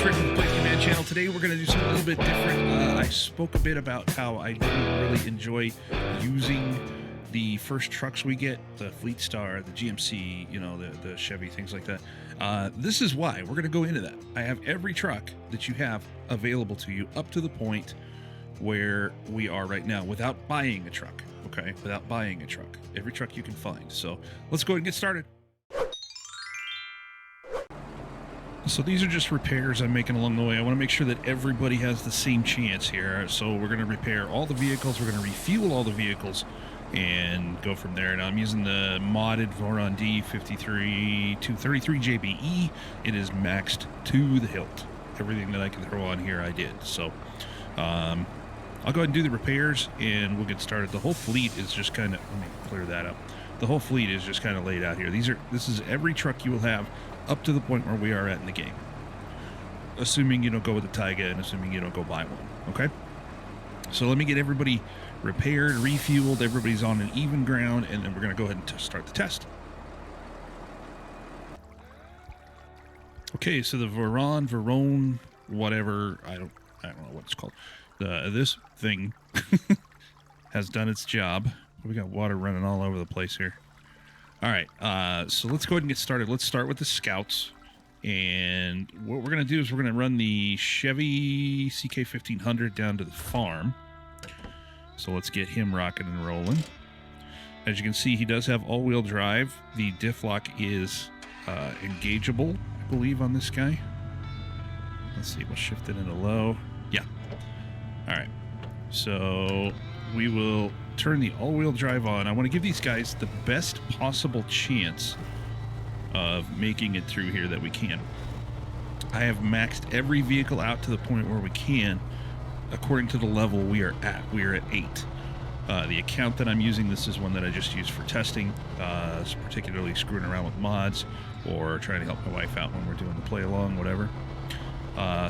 Fred from the Place Command channel. Today we're going to do something a little bit different. I spoke a bit about how I didn't really enjoy using the first trucks we get, the Fleet Star, the GMC, you know, the Chevy, things like that. This is why we're going to go into that. I have every truck that you have available to you up to the point where we are right now without buying a truck, okay? Without buying a truck. Every truck you can find. So let's go ahead and get started. So these are just repairs I'm making along the way. I want to make sure that everybody has the same chance here. So we're going to repair all the vehicles. We're going to refuel all the vehicles and go from there. Now I'm using the modded Moron D53 233 JBE. It is maxed to the hilt. Everything that I can throw on here I did. So I'll go ahead and do the repairs and we'll get started. The whole fleet is just kind of, let me clear that up. The whole fleet is just kind of laid out here. This is every truck you will have up to the point where we are at in the game. Assuming you don't go with the Taiga and assuming you don't go buy one, okay? So let me get everybody repaired, refueled, everybody's on an even ground, and then we're going to go ahead and start the test. Okay, so the Moron, whatever, I don't know what it's called. This thing has done its job. We got water running all over the place here. All right, so let's go ahead and get started. Let's start with the Scouts. And what we're going to do is we're going to run the Chevy CK1500 down to the farm. So let's get him rocking and rolling. As you can see, he does have all-wheel drive. The diff lock is engageable, I believe, on this guy. Let's see, we'll shift it into low. Yeah. All right, so we will turn the all-wheel drive on. I want to give these guys the best possible chance of making it through here that we can. I have maxed every vehicle out to the point where we can according to the level we are at. We are at 8. The account that I'm using, this is one that I just used for testing, particularly screwing around with mods or trying to help my wife out when we're doing the play along, whatever.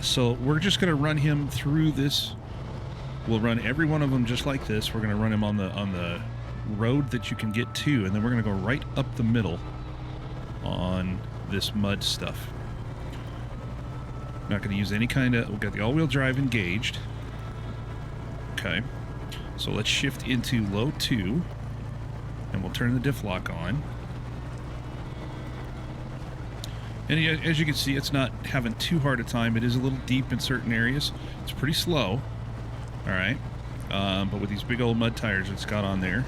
So we're just going to run him through this. We'll run every one of them just like this. We're going to run him on the road that you can get to, and then we're going to go right up the middle on this mud stuff. Not going to use any kind of... We've got the all-wheel drive engaged. Okay. So let's shift into low 2, and we'll turn the diff lock on. And as you can see, it's not having too hard a time. It is a little deep in certain areas. It's pretty slow. All right, but with these big old mud tires it's got on there,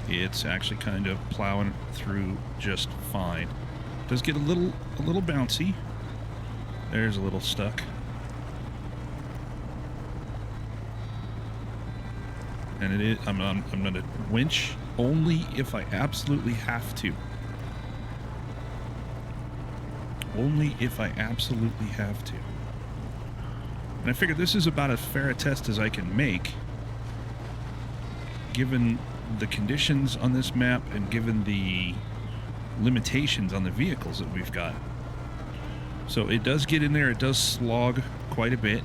it's actually kind of plowing through just fine. It does get a little bouncy. There's a little stuck. And it is. I'm gonna winch only if I absolutely have to. Only if I absolutely have to. And I figured this is about as fair a test as I can make, given the conditions on this map and given the limitations on the vehicles that we've got. So it does get in there, it does slog quite a bit,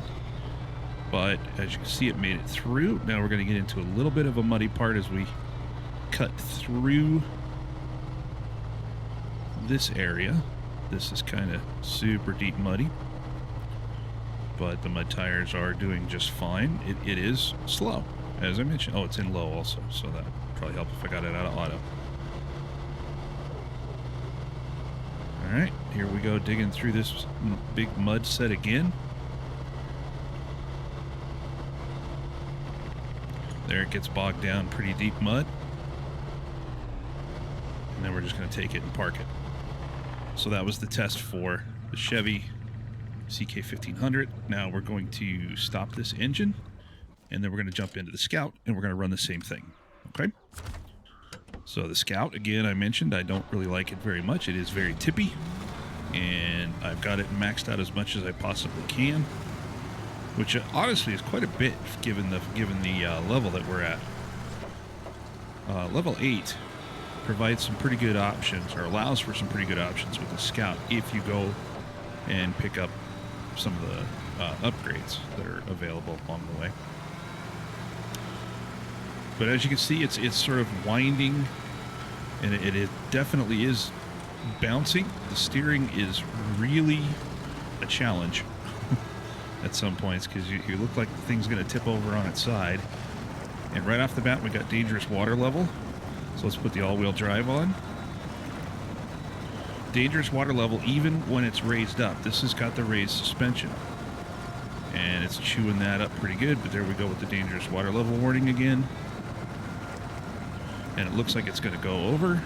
but as you can see, it made it through. Now we're going to get into a little bit of a muddy part as we cut through this area. This is kind of super deep muddy, but the mud tires are doing just fine. It is slow, as I mentioned. Oh, it's in low also, so that would probably help if I got it out of auto. All right, here we go, digging through this big mud set again. There it gets bogged down, pretty deep mud. And then we're just going to take it and park it. So that was the test for the Chevy CK1500. Now we're going to stop this engine, and then we're going to jump into the Scout, and we're going to run the same thing. Okay? So the Scout, again, I mentioned, I don't really like it very much. It is very tippy, and I've got it maxed out as much as I possibly can, which honestly is quite a bit given the level that we're at. Level 8 provides some pretty good options, or allows for some pretty good options with the Scout if you go and pick up some of the upgrades that are available along the way. But as you can see, it's sort of winding, and it definitely is bouncing. The steering is really a challenge at some points because you look like the thing's going to tip over on its side. And right off the bat, we got dangerous water level. So let's put the all-wheel drive on. Dangerous water level even when it's raised up. This has got the raised suspension. And it's chewing that up pretty good, but there we go with the dangerous water level warning again. And it looks like it's going to go over.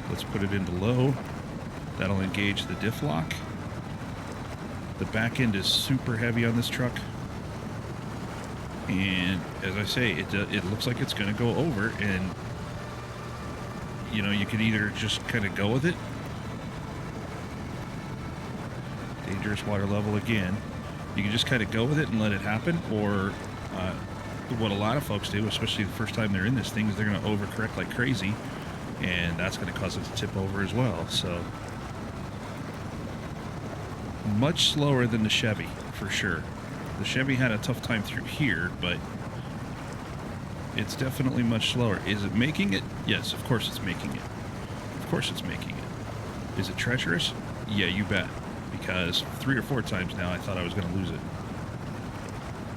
Let's put it into low. That'll engage the diff lock. The back end is super heavy on this truck. And as I say, it looks like it's going to go over, and you know, you could either just kind of go with it. Dangerous water level again. You can just kind of go with it and let it happen, or what a lot of folks do, especially the first time they're in this thing, is they're going to overcorrect like crazy, and that's going to cause it to tip over as well. So much slower than the Chevy, for sure. The Chevy had a tough time through here, but it's definitely much slower. Is it making it? Yes, of course it's making it. Of course it's making it. Is it treacherous? Yeah, you bet. Because 3 or 4 times now I thought I was going to lose it.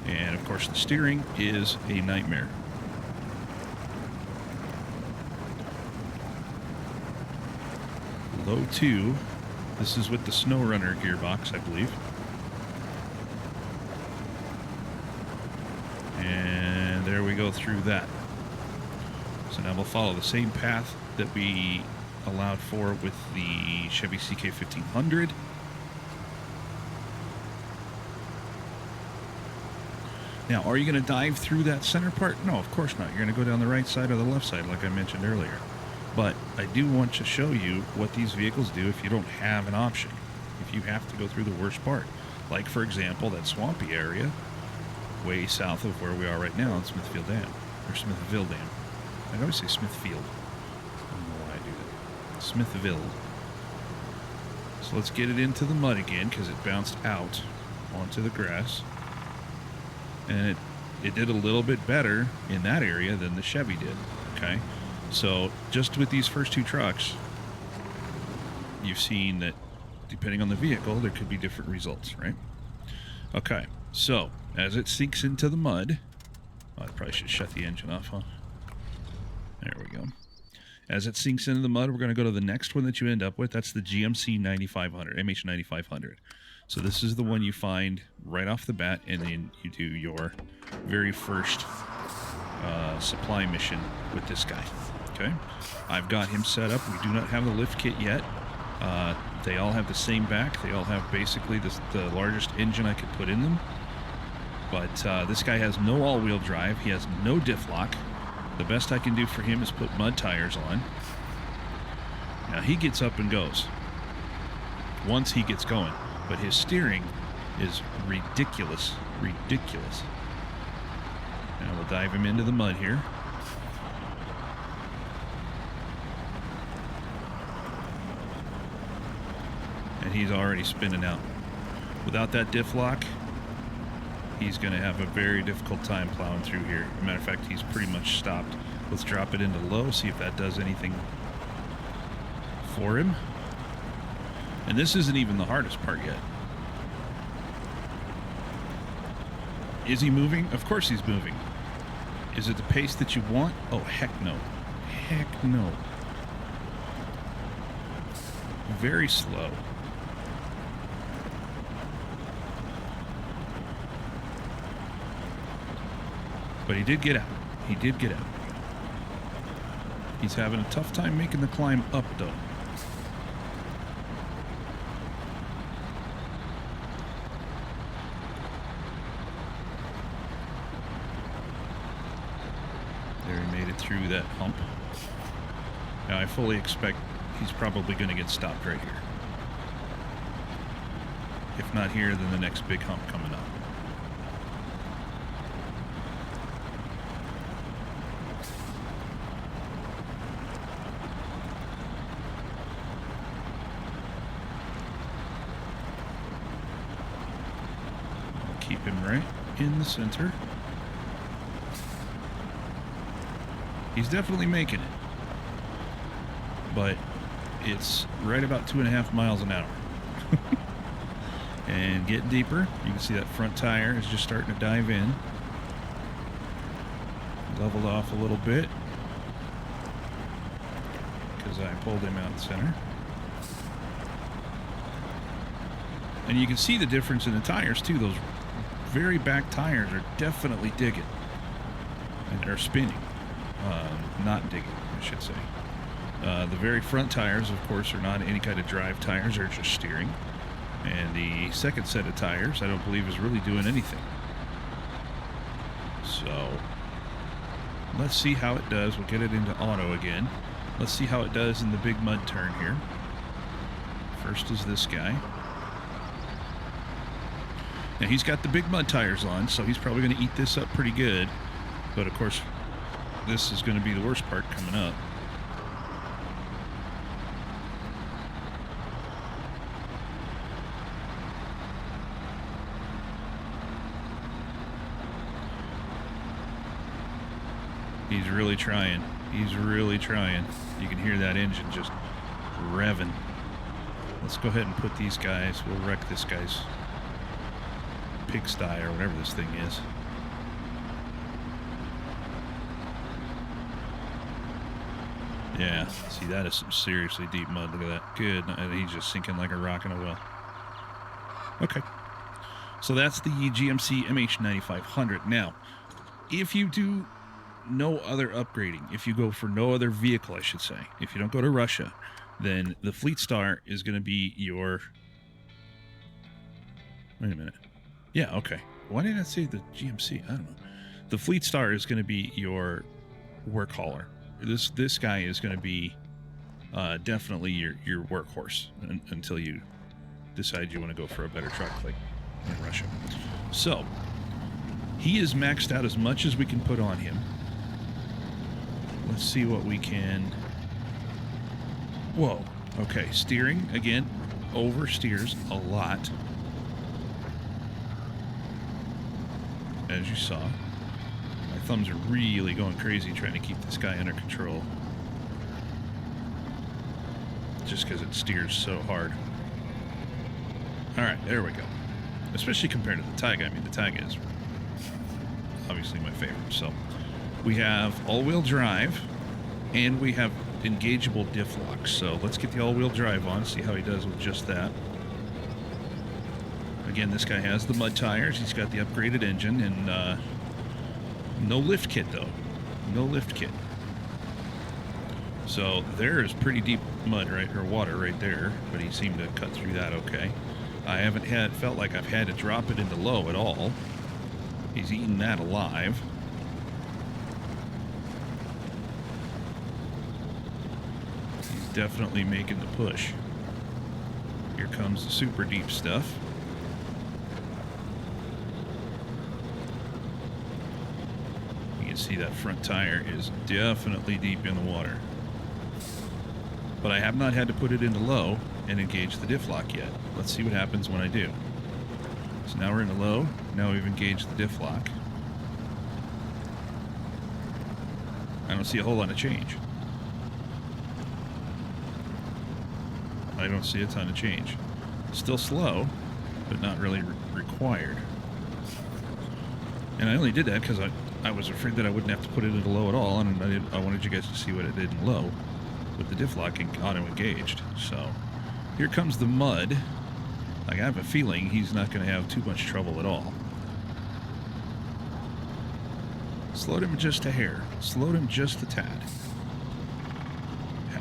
And of course the steering is a nightmare. Low 2. This is with the SnowRunner gearbox, I believe. And there we go through that. So now we'll follow the same path that we allowed for with the Chevy CK1500. Now, are you going to dive through that center part? No, of course not. You're going to go down the right side or the left side, like I mentioned earlier. But I do want to show you what these vehicles do if you don't have an option. If you have to go through the worst part. Like, for example, that swampy area way south of where we are right now in Smithfield Dam. Or Smithville Dam. I always say Smithfield. I don't know why I do that. Smithville. So let's get it into the mud again, because it bounced out onto the grass. And it did a little bit better in that area than the Chevy did. Okay? So just with these first 2 trucks, you've seen that depending on the vehicle, there could be different results, right? Okay. So as it sinks into the mud, I probably should shut the engine off, huh? There we go. As it sinks into the mud, we're going to go to the next one that you end up with. That's the GMC 9500, MH9500. So this is the one you find right off the bat, and then you do your very first supply mission with this guy. Okay, I've got him set up. We do not have the lift kit yet. They all have the same back. They all have basically the largest engine I could put in them. But this guy has no all-wheel drive. He has no diff lock. The best I can do for him is put mud tires on. Now he gets up and goes once he gets going. But his steering is ridiculous. Ridiculous. Now we'll dive him into the mud here. And he's already spinning out. Without that diff lock, he's going to have a very difficult time plowing through here. As a matter of fact, he's pretty much stopped. Let's drop it into low, see if that does anything for him. And this isn't even the hardest part yet. Is he moving? Of course he's moving. Is it the pace that you want? Oh, heck no. Heck no. Very slow. But he did get out. He did get out. He's having a tough time making the climb up, though. There, he made it through that hump. Now, I fully expect he's probably going to get stopped right here. If not here, then the next big hump coming up. Keep him right in the center. He's definitely making it. But it's right about 2.5 miles an hour. And getting deeper. You can see that front tire is just starting to dive in. Leveled off a little bit because I pulled him out center. And you can see the difference in the tires too. Those very back tires are definitely digging. And they're spinning. Not digging, I should say. The very front tires, of course, are not any kind of drive tires. They're just steering. And the second set of tires, I don't believe, is really doing anything. So, let's see how it does. We'll get it into auto again. Let's see how it does in the big mud turn here. First is this guy. Now, he's got the big mud tires on, so he's probably going to eat this up pretty good. But, of course, this is going to be the worst part coming up. He's really trying. He's really trying. You can hear that engine just revving. Let's go ahead and put these guys. We'll wreck this guy's pigsty or whatever this thing is. Yeah, see, that is some seriously deep mud. Look at that. Good. He's just sinking like a rock in a well. Okay. So that's the GMC MH9500. Now, if you do no other upgrading, if you go for no other vehicle, I should say, if you don't go to Russia, then the Fleet Star is going to be your... Wait a minute. Yeah, okay. Why did I say the GMC? I don't know. The Fleet Star is going to be your work hauler. This guy is going to be definitely your workhorse until you decide you want to go for a better truck like in Russia. So, he is maxed out as much as we can put on him. Let's see what we can... Whoa. Okay, steering, again, oversteers a lot. As you saw. My thumbs are really going crazy trying to keep this guy under control. Just because it steers so hard. Alright, there we go. Especially compared to the Taiga. I mean, the Taiga is obviously my favorite. So, we have all-wheel drive, and we have engageable diff locks. So, let's get the all-wheel drive on, see how he does with just that. Again, this guy has the mud tires. He's got the upgraded engine, and no lift kit, though. No lift kit. So, there is pretty deep mud, right, or water right there, but he seemed to cut through that okay. I haven't felt like I've had to drop it into low at all. He's eating that alive. He's definitely making the push. Here comes the super deep stuff. You can see that front tire is definitely deep in the water. But I have not had to put it into low and engage the diff lock yet. Let's see what happens when I do. So now we're in the low. Now we've engaged the diff lock. I don't see a whole lot of change. I don't see a ton of change. Still slow, but not really required. And I only did that because I was afraid that I wouldn't have to put it into low at all, and I wanted you guys to see what it did in low with the diff lock auto-engaged. So here comes the mud. I have a feeling he's not going to have too much trouble at all. Slowed him just a hair. Slowed him just a tad.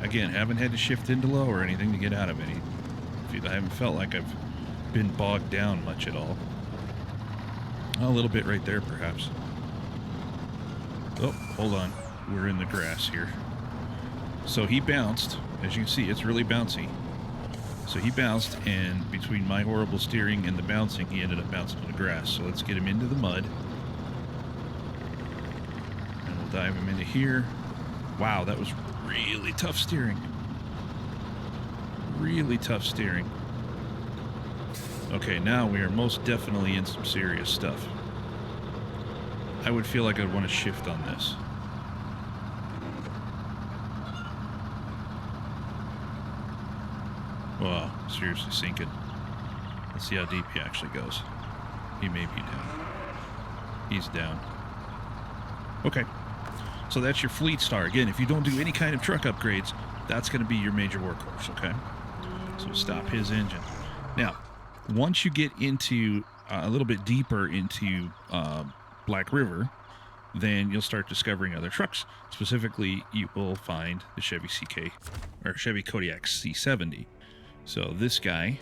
Again, haven't had to shift into low or anything to get out of it. I haven't felt like I've been bogged down much at all. A little bit right there, perhaps. Oh, hold on. We're in the grass here. So he bounced. As you can see, it's really bouncy. So he bounced, and between my horrible steering and the bouncing, he ended up bouncing to the grass. So let's get him into the mud. And we'll dive him into here. Wow, that was really tough steering. Really tough steering. Okay, now we are most definitely in some serious stuff. I would feel like I'd want to shift on this. Wow, seriously sinking. Let's see how deep he actually goes. He may be down. He's down. Okay. So that's your fleet star. Again, if you don't do any kind of truck upgrades, that's going to be your major workhorse, okay? So stop his engine. Now, once you get into a little bit deeper into Black River, then you'll start discovering other trucks. Specifically, you will find the Chevy Kodiak C70. So this guy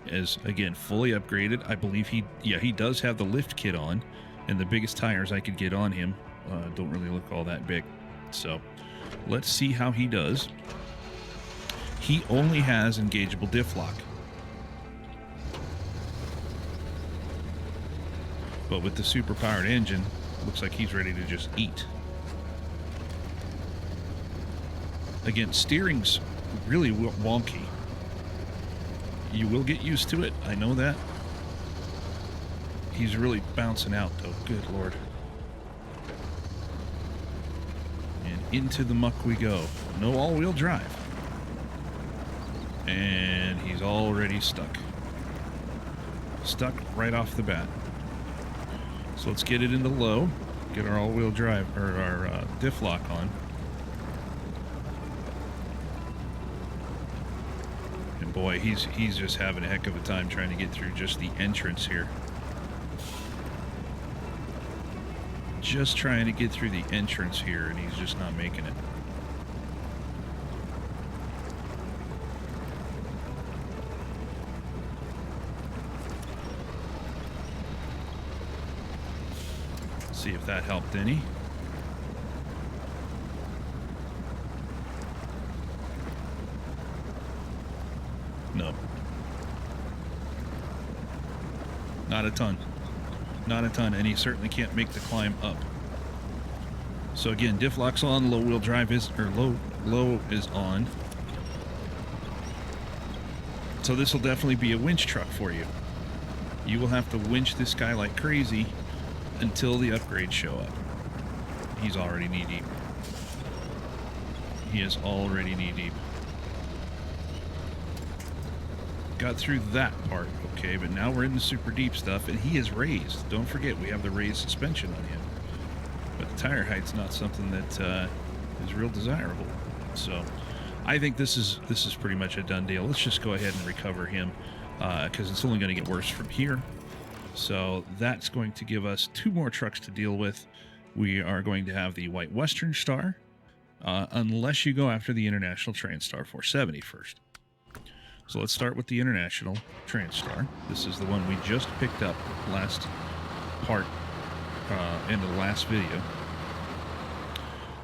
is, again, fully upgraded. I believe he does have the lift kit on, and the biggest tires I could get on him don't really look all that big. So let's see how he does. He only has engageable diff lock. But with the super-powered engine, looks like he's ready to just eat. Again, steering's really wonky. You will get used to it, I know that. He's really bouncing out, though. Good Lord. And into the muck we go. No all-wheel drive. And he's already stuck. Stuck right off the bat. So let's get it into low. Get our all-wheel drive, or our diff lock on. And boy, he's just having a heck of a time trying to get through just the entrance here. Just trying to get through the entrance here, and he's just not making it. See if that helped any. No. Not a ton. Not a ton, and he certainly can't make the climb up. So again, diff lock's on, low wheel drive is, or low is on. So this will definitely be a winch truck for you. You will have to winch this guy like crazy until the upgrades show up. He's already knee deep. He is already knee deep. Got through that part, okay, but now we're in the super deep stuff, and he is raised. Don't forget, we have the raised suspension on him. But the tire height's not something that is real desirable. So I think this is pretty much a done deal. Let's just go ahead and recover him, because it's only going to get worse from here. So that's going to give us 2 more trucks to deal with. We are going to have the White Western Star, unless you go after the International Transstar 470 first. So let's start with the International Transstar. This is the one we just picked up last part, into the last video.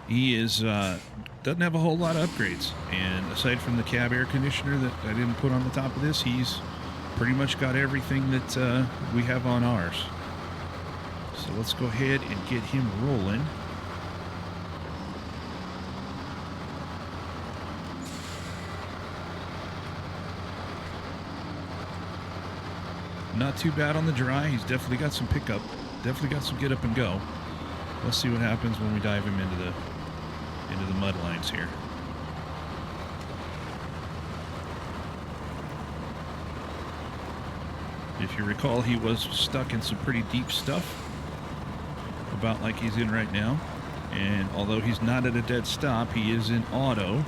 He is doesn't have a whole lot of upgrades, and aside from the cab air conditioner that I didn't put on the top of this, he's pretty much got everything that we have on ours. So let's go ahead and get him rolling. Not too bad on the dry. He's definitely got some pickup. Definitely got some get up and go. Let's see what happens when we dive him into the mud lines here. If you recall, he was stuck in some pretty deep stuff, about like he's in right now. And although he's not at a dead stop, he is in auto.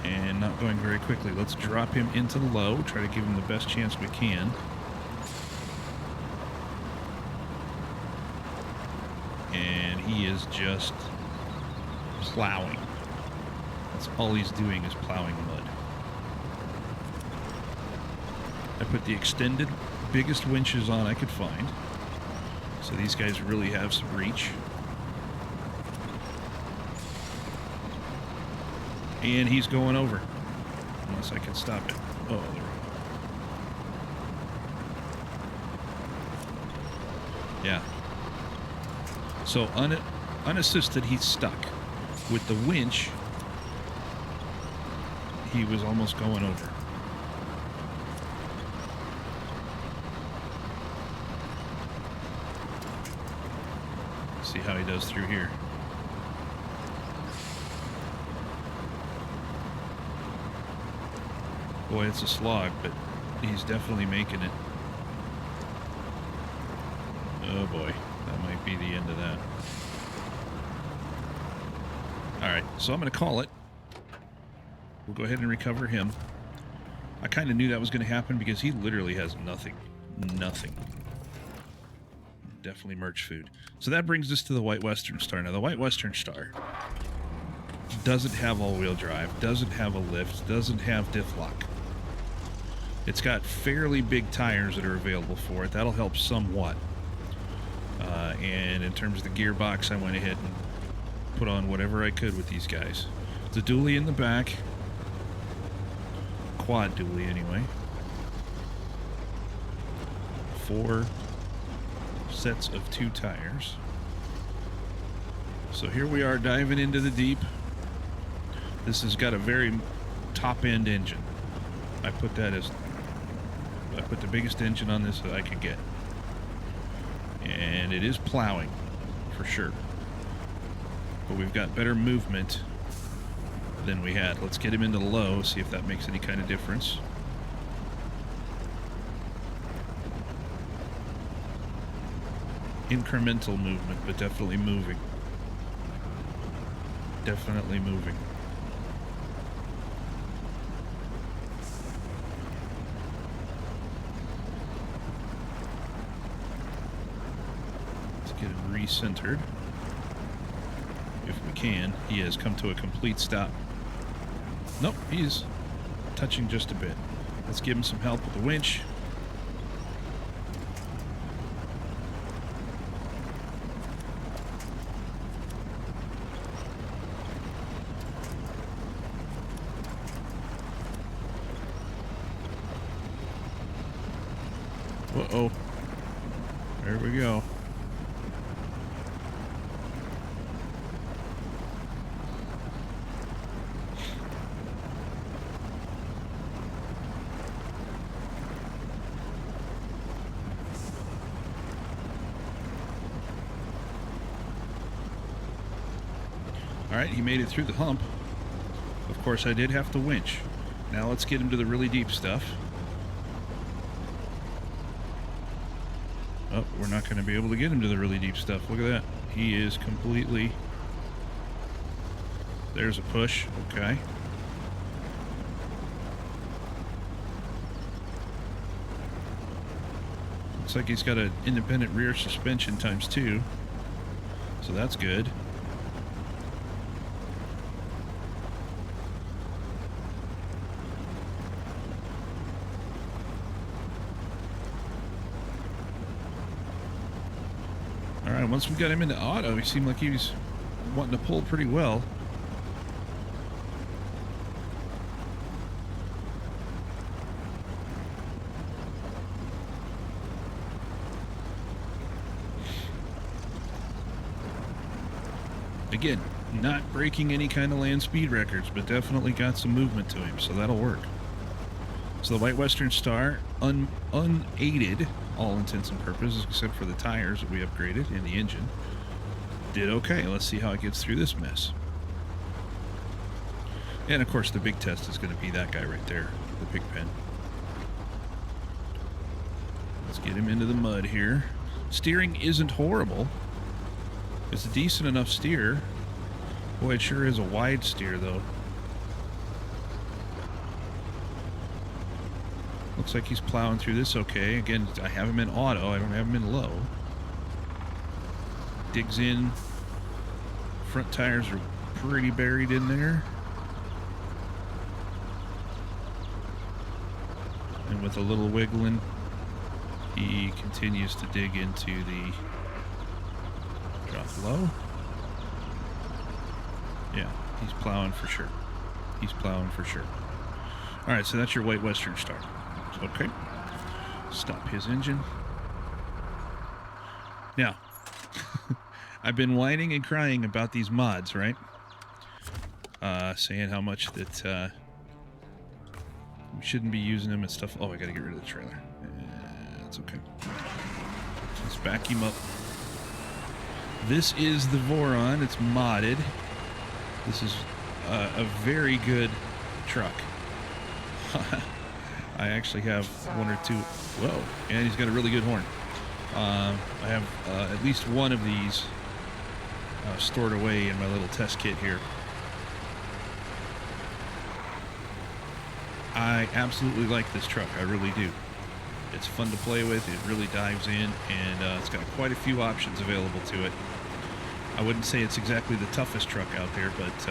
And not going very quickly. Let's drop him into the low, try to give him the best chance we can. And he is just plowing. That's all he's doing, is plowing mud. I put the extended, biggest winches on I could find. So these guys really have some reach. And he's going over. Unless I can stop it. Oh, there we go. Yeah. So unassisted, he's stuck. With the winch, he was almost going over. See how he does through here. Boy, it's a slog, but he's definitely making it. Oh boy, that might be the end of that. Alright, so I'm going to call it. We'll go ahead and recover him. I kind of knew that was going to happen because he literally has nothing. Nothing. Definitely merch food. So that brings us to the White Western Star. Now, the White Western Star doesn't have all-wheel drive, doesn't have a lift, doesn't have diff lock. It's got fairly big tires that are available for it. That'll help somewhat. And in terms of the gearbox, I went ahead and put on whatever I could with these guys. The dually in the back. Quad dually, anyway. 4 sets of 2 tires. So here we are diving into the deep. This has got a very top-end engine. I put the biggest engine on this that I could get. And it is plowing, for sure. But we've got better movement than we had. Let's get him into low, see if that makes any kind of difference. Incremental movement, but definitely moving. Definitely moving. Let's get him recentered. If we can. He has come to a complete stop. Nope, he's touching just a bit. Let's give him some help with the winch. Uh-oh. There we go. Alright, he made it through the hump. Of course, I did have to winch. Now let's get him to the really deep stuff. Oh, we're not going to be able to get him to the really deep stuff. Look at that. He is completely... There's a push. Okay. Looks like he's got an independent rear suspension ×2. So that's good. Alright, once we got him into auto, he seemed like he was wanting to pull pretty well. Again, not breaking any kind of land speed records, but definitely got some movement to him, so that'll work. So the White Western Star, unaided, all intents and purposes, except for the tires that we upgraded and the engine, did okay. Let's see how it gets through this mess. And of course, the big test is going to be that guy right there, the pig pen. Let's get him into the mud here. Steering isn't horrible. It's a decent enough steer. Boy, it sure is a wide steer, though. Looks like he's plowing through this okay. Again, I have him in auto. I don't have him in low. Digs in. Front tires are pretty buried in there. And with a little wiggling, he continues to dig into the drop low. Yeah, he's plowing for sure. He's plowing for sure. All right, so that's your White Western Star. Okay. Stop his engine. Now, I've been whining and crying about these mods, right? Saying how much that we shouldn't be using them and stuff. Oh, I gotta get rid of the trailer. That's okay. Let's back him up. This is the Moron. It's modded. This is a very good truck. I actually have one or two. Whoa, and he's got a really good horn. I have at least one of these stored away in my little test kit here. I absolutely like this truck. I really do. It's fun to play with. It really dives in, and it's got quite a few options available to it. I wouldn't say it's exactly the toughest truck out there, but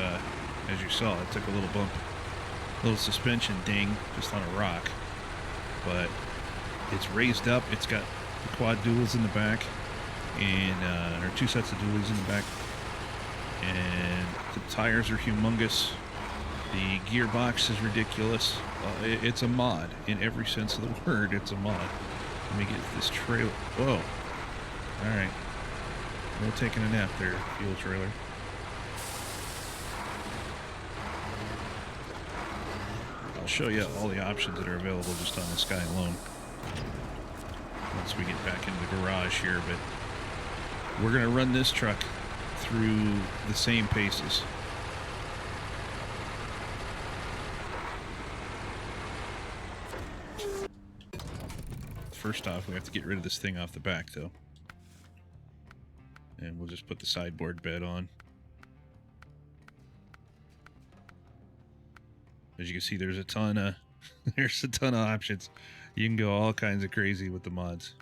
as you saw, it took a little bump, a little suspension ding just on a rock. But it's raised up. It's got the quad duals in the back, and or two sets of dualies in the back, and the tires are humongous. The gearbox is ridiculous. It's a mod in every sense of the word. It's a mod. Let me get this trailer. Whoa! All right. No taking a nap there, fuel trailer. I'll show you all the options that are available just on this guy alone once we get back into the garage here, but we're going to run this truck through the same paces. First off, we have to get rid of this thing off the back, though. And we'll just put the sideboard bed on. As you can see, there's a ton of options. You can go all kinds of crazy with the mods.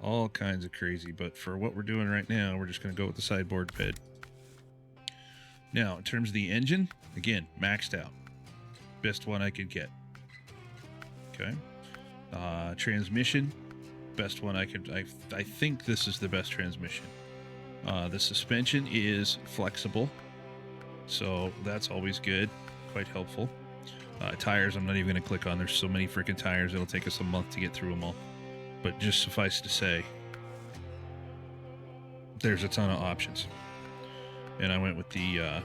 All kinds of crazy, but for what we're doing right now, we're just going to go with the sideboard bed. Now, in terms of the engine, again, maxed out. Best one I could get. Okay. Transmission, best one I could. I think this is the best transmission. The suspension is flexible, so that's always good, quite helpful. Tires, I'm not even going to click on. There's so many freaking tires, it'll take us a month to get through them all. But just suffice to say, there's a ton of options. And I went with the, I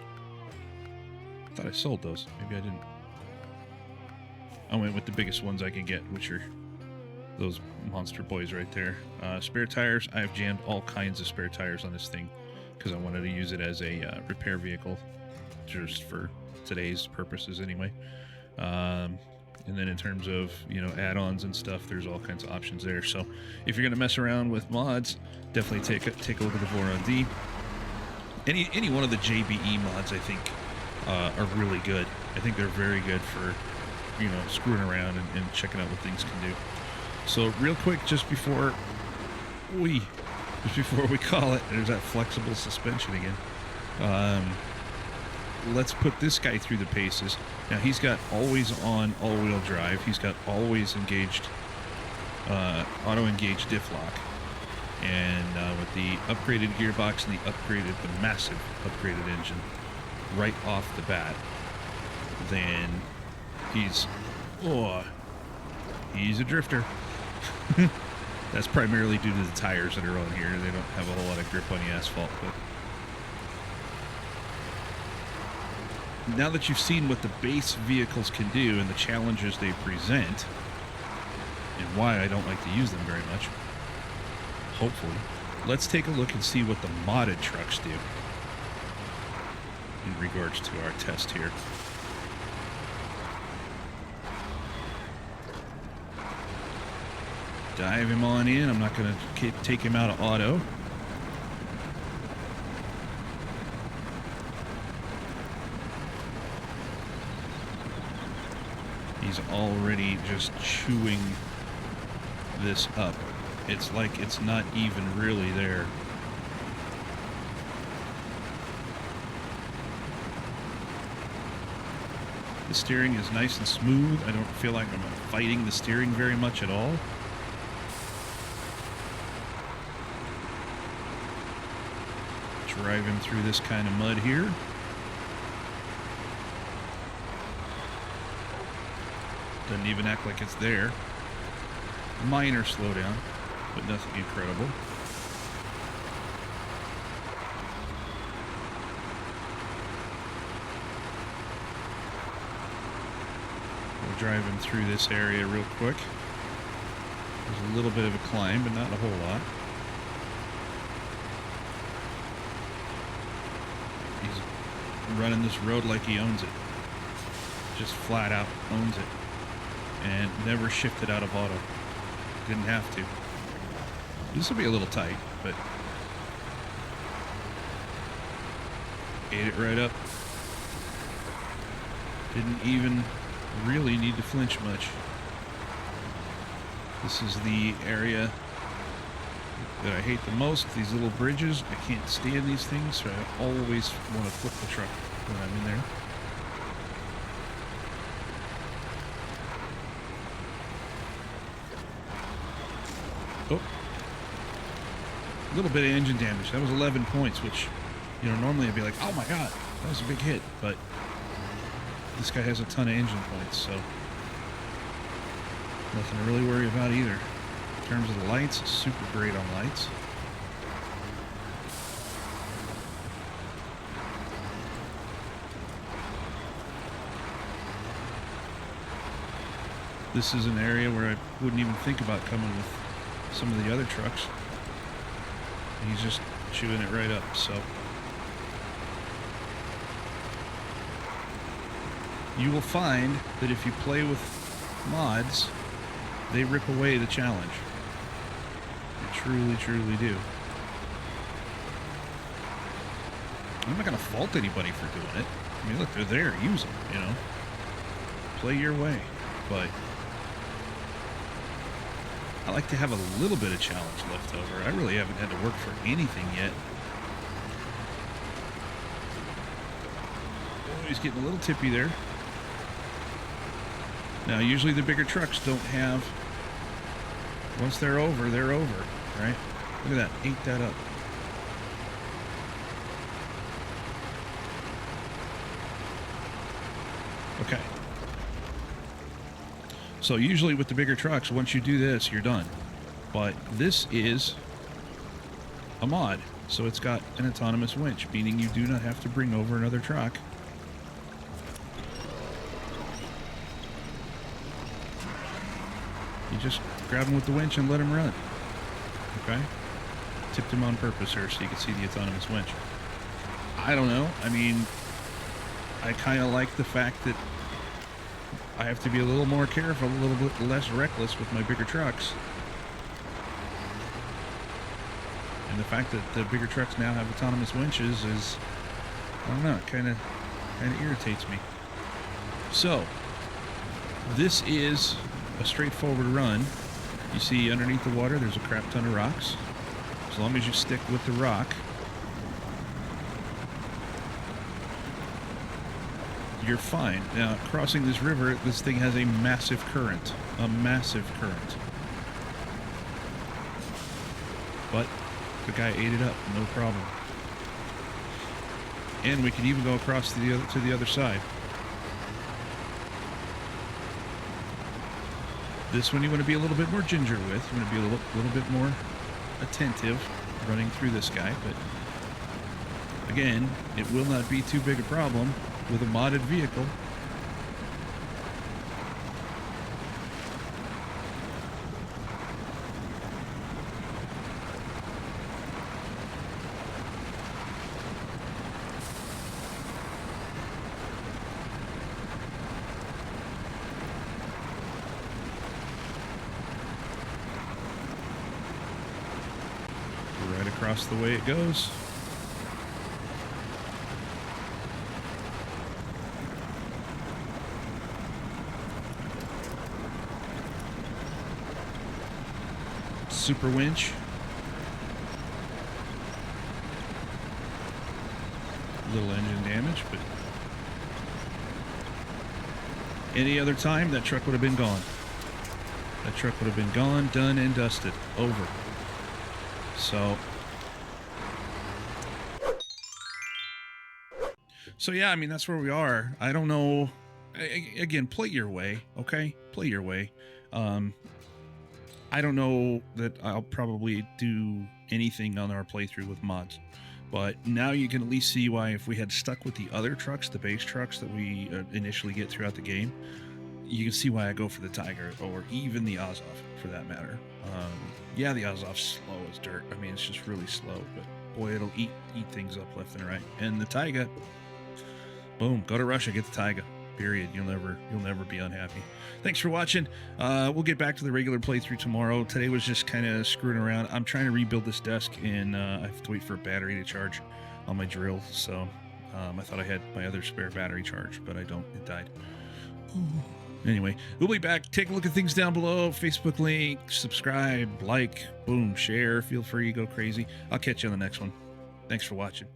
thought I sold those. Maybe I didn't. I went with the biggest ones I can get, which are those monster boys right there. Spare tires, I've jammed all kinds of spare tires on this thing because I wanted to use it as a repair vehicle just for today's purposes anyway. And then in terms of, you know, add-ons and stuff, there's all kinds of options there. So if you're going to mess around with mods, definitely take a look at the Moron D. Any one of the JBE mods, I think, are really good. I think they're very good for, you know, screwing around and checking out what things can do. So real quick, just before we call it, there's that flexible suspension again. Let's put this guy through the paces. Now he's got always on all-wheel drive. He's got always engaged, auto-engaged diff lock. And with the upgraded gearbox and the massive upgraded engine right off the bat, then he's a drifter. That's primarily due to the tires that are on here. They don't have a whole lot of grip on the asphalt. But now that you've seen what the base vehicles can do and the challenges they present, and why I don't like to use them very much, hopefully, let's take a look and see what the modded trucks do in regards to our test here. Dive him on in. I'm not going to take him out of auto. He's already just chewing this up. It's like it's not even really there. The steering is nice and smooth. I don't feel like I'm fighting the steering very much at all. Drive him through this kind of mud here. Doesn't even act like it's there. Minor slowdown, but nothing incredible. We'll drive him through this area real quick. There's a little bit of a climb, but not a whole lot. He's running this road like he owns it. Just flat out owns it. and never shifted out of auto. Didn't have to. This will be a little tight, but ate it right up. Didn't even really need to flinch much. This is the area that I hate the most, these little bridges. I can't stand these things, so I always want to flip the truck when I'm in there. Oh. A little bit of engine damage. That was 11 points, which, you know, normally I'd be like, oh my god, that was a big hit, but this guy has a ton of engine points, so nothing to really worry about either. In terms of the lights, super great on lights. This is an area where I wouldn't even think about coming with some of the other trucks. And he's just chewing it right up, so. You will find that if you play with mods, they rip away the challenge. They truly, truly do. I'm not going to fault anybody for doing it. I mean, look, they're there. Use them, you know. Play your way. But I like to have a little bit of challenge left over. I really haven't had to work for anything yet. Oh, he's getting a little tippy there. Now, usually the bigger trucks don't have... Once they're over, right? Look at that. Ate that up. Okay. So usually with the bigger trucks, once you do this, you're done. But this is a mod. So it's got an autonomous winch, meaning you do not have to bring over another truck. You just grab him with the winch and let him run. Okay? Tipped him on purpose here so you can see the autonomous winch. I don't know. I mean, I kind of like the fact that I have to be a little more careful, a little bit less reckless with my bigger trucks. And the fact that the bigger trucks now have autonomous winches is, I don't know, it kind of irritates me. So, this is a straightforward run. You see underneath the water there's a crap ton of rocks. As long as you stick with the rock, you're fine. Now, crossing this river, this thing has a massive current. A massive current. But the guy ate it up, no problem. And we can even go across to the other side. This one you want to be a little bit more ginger with. You want to be a little bit more attentive running through this guy. But again, it will not be too big a problem with a modded vehicle. Right across the way it goes. Super winch. Little engine damage, but any other time that truck would have been gone. That truck would have been gone, done, and dusted. Over. So yeah, I mean, that's where we are. I don't know. Again, play your way, okay? Play your way. I don't know that I'll probably do anything on our playthrough with mods. But now you can at least see why if we had stuck with the other trucks, the base trucks that we initially get throughout the game, you can see why I go for the Tiger, or even the Azov, for that matter. Yeah, the Azov's slow as dirt. I mean, it's just really slow, but boy, it'll eat things up left and right. And the Taiga, boom, go to Russia, get the Taiga. Period. You'll never be unhappy. Thanks for watching. We'll get back to the regular playthrough tomorrow. Today was just kind of screwing around. I'm trying to rebuild this desk, and I have to wait for a battery to charge on my drill. So I thought I had my other spare battery charged, but I don't. It died. Anyway, we'll be back. Take a look at things down below. Facebook link, subscribe, like, boom, share. Feel free to go crazy. I'll catch you on the next one. Thanks for watching.